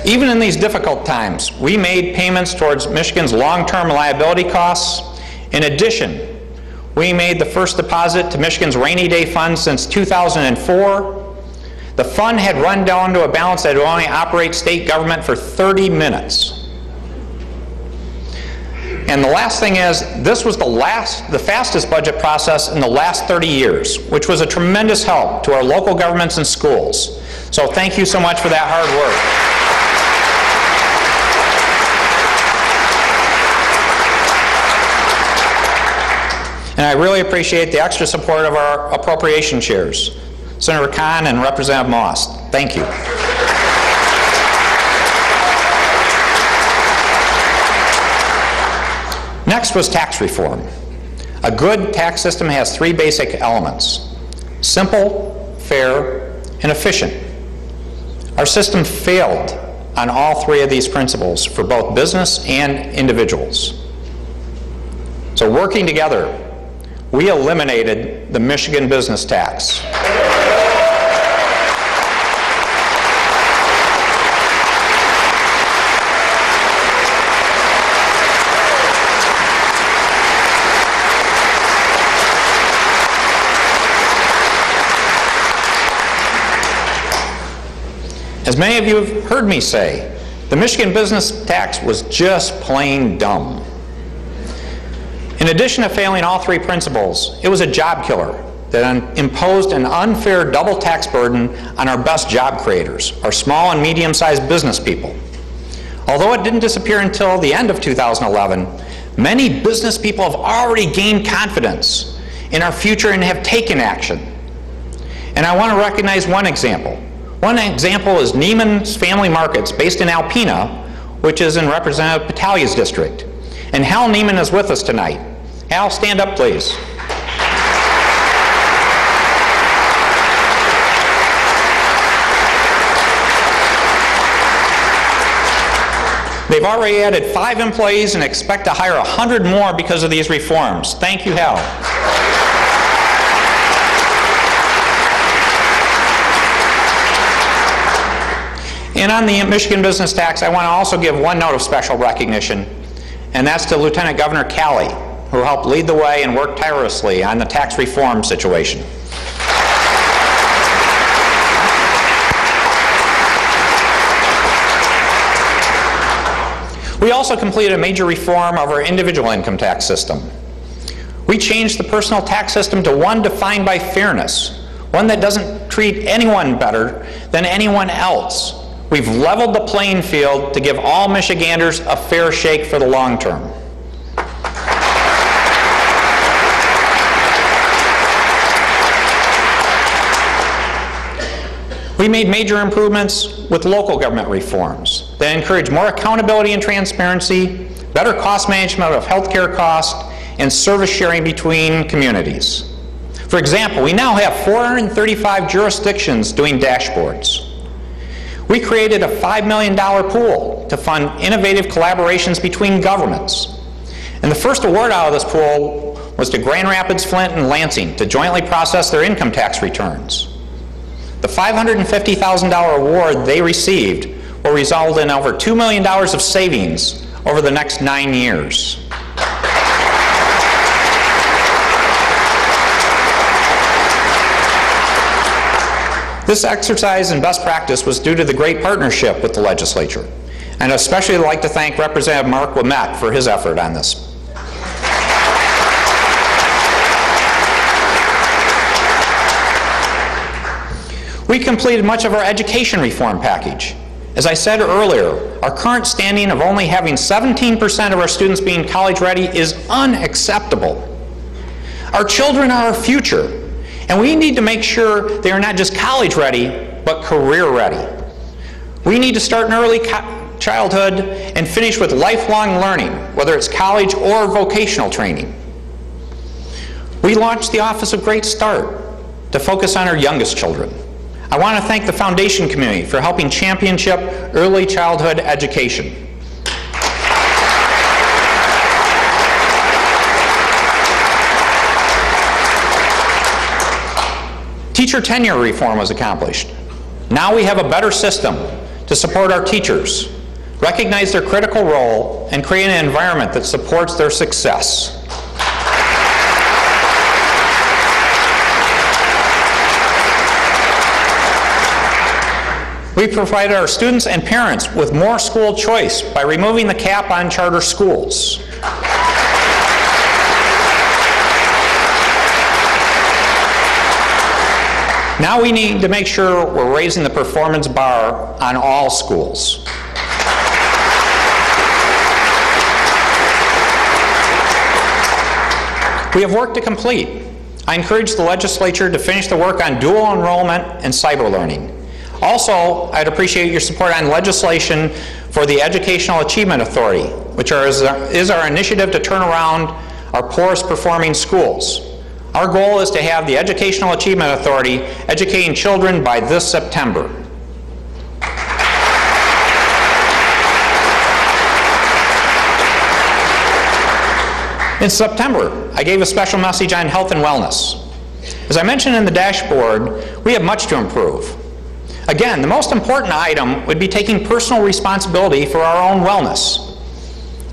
Even in these difficult times, we made payments towards Michigan's long-term liability costs. In addition, we made the first deposit to Michigan's rainy day fund since 2004. The fund had run down to a balance that would only operate state government for 30 minutes. And the last thing is, this was the fastest budget process in the last 30 years, which was a tremendous help to our local governments and schools. So thank you so much for that hard work. And I really appreciate the extra support of our appropriation chairs, Senator Kahn and Representative Moss. Thank you. Next was tax reform. A good tax system has three basic elements: simple, fair, and efficient. Our system failed on all three of these principles for both business and individuals. So working together, we eliminated the Michigan business tax. As many of you have heard me say, the Michigan business tax was just plain dumb. In addition to failing all three principles, it was a job killer that imposed an unfair double tax burden on our best job creators, our small and medium-sized business people. Although it didn't disappear until the end of 2011, many business people have already gained confidence in our future and have taken action. And I want to recognize one example. One example is Neiman's Family Markets, based in Alpena, which is in Representative Patalia's district. And Hal Neiman is with us tonight. Hal, stand up, please. They've already added 5 employees and expect to hire 100 more because of these reforms. Thank you, Hal. And on the Michigan business tax, I want to also give one note of special recognition, and that's to Lieutenant Governor Calley, who helped lead the way and worked tirelessly on the tax reform situation. We also completed a major reform of our individual income tax system. We changed the personal tax system to one defined by fairness, one that doesn't treat anyone better than anyone else. We've leveled the playing field to give all Michiganders a fair shake for the long term. We made major improvements with local government reforms that encourage more accountability and transparency, better cost management of healthcare costs, and service sharing between communities. For example, we now have 435 jurisdictions doing dashboards. We created a $5 million pool to fund innovative collaborations between governments. And the first award out of this pool was to Grand Rapids, Flint, and Lansing to jointly process their income tax returns. The $550,000 award they received will result in over $2 million of savings over the next 9 years. This exercise in best practice was due to the great partnership with the legislature, and I'd especially like to thank Representative Mark Ouimet for his effort on this. We completed much of our education reform package. As I said earlier, our current standing of only having 17% of our students being college ready is unacceptable. Our children are our future, and we need to make sure they are not just college ready, but career ready. We need to start in early childhood and finish with lifelong learning, whether it's college or vocational training. We launched the Office of Great Start to focus on our youngest children. I want to thank the foundation community for helping championship early childhood education. Teacher tenure reform was accomplished. Now we have a better system to support our teachers, recognize their critical role, and create an environment that supports their success. We provided our students and parents with more school choice by removing the cap on charter schools. Now we need to make sure we're raising the performance bar on all schools. We have work to complete. I encourage the legislature to finish the work on dual enrollment and cyber learning. Also, I'd appreciate your support on legislation for the Educational Achievement Authority, which is our initiative to turn around our poorest performing schools. Our goal is to have the Educational Achievement Authority educating children by this September. In September, I gave a special message on health and wellness. As I mentioned in the dashboard, we have much to improve. Again, the most important item would be taking personal responsibility for our own wellness.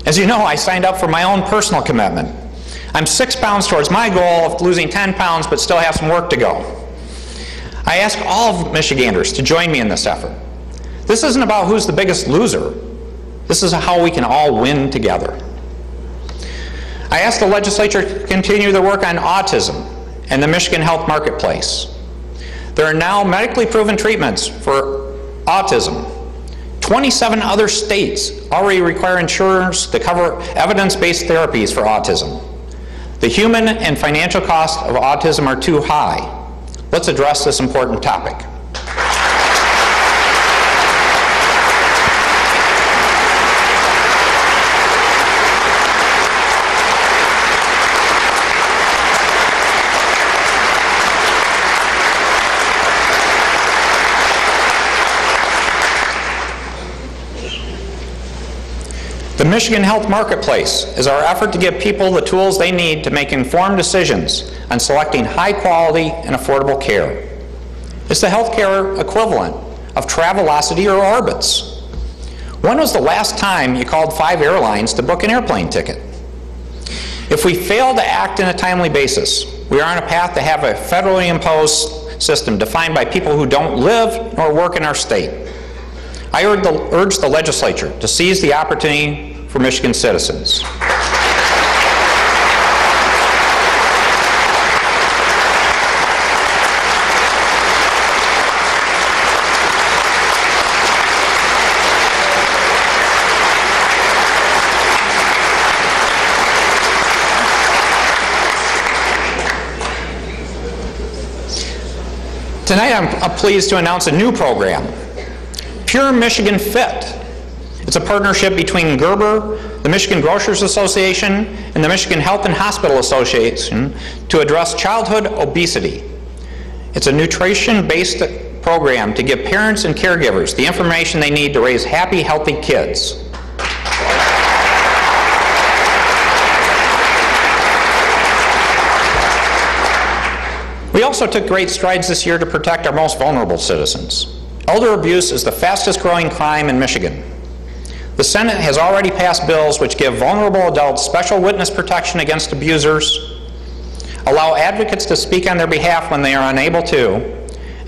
As you know, I signed up for my own personal commitment. I'm 6 pounds towards my goal of losing 10 pounds, but still have some work to go. I ask all of Michiganders to join me in this effort. This isn't about who's the biggest loser. This is how we can all win together. I ask the legislature to continue their work on autism and the Michigan Health Marketplace. There are now medically proven treatments for autism. 27 other states already require insurers to cover evidence-based therapies for autism. The human and financial costs of autism are too high. Let's address this important topic. The Michigan Health Marketplace is our effort to give people the tools they need to make informed decisions on selecting high-quality and affordable care. It's the healthcare equivalent of Travelocity or Orbitz. When was the last time you called 5 airlines to book an airplane ticket? If we fail to act in a timely basis, we are on a path to have a federally imposed system defined by people who don't live nor work in our state. I urge the legislature to seize the opportunity for Michigan citizens. Tonight I'm pleased to announce a new program, Pure Michigan Fit. It's a partnership between Gerber, the Michigan Grocers Association, and the Michigan Health and Hospital Association to address childhood obesity. It's a nutrition-based program to give parents and caregivers the information they need to raise happy, healthy kids. We also took great strides this year to protect our most vulnerable citizens. Elder abuse is the fastest growing crime in Michigan. The Senate has already passed bills which give vulnerable adults special witness protection against abusers, allow advocates to speak on their behalf when they are unable to,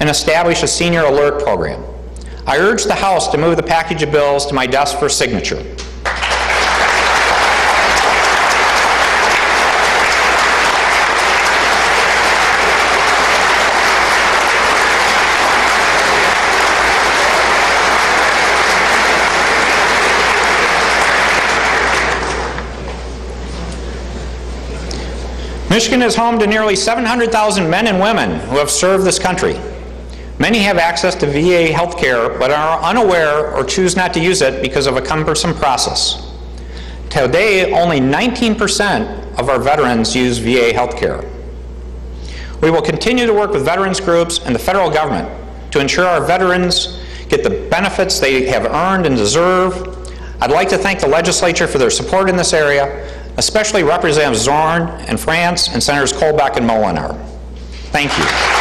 and establish a senior alert program. I urge the House to move the package of bills to my desk for signature. Michigan is home to nearly 700,000 men and women who have served this country. Many have access to VA health care but are unaware or choose not to use it because of a cumbersome process. Today, only 19% of our veterans use VA health care. We will continue to work with veterans groups and the federal government to ensure our veterans get the benefits they have earned and deserve. I'd like to thank the legislature for their support in this area, especially Representatives Zorn and France and Senators Colbeck and Molinar. Thank you.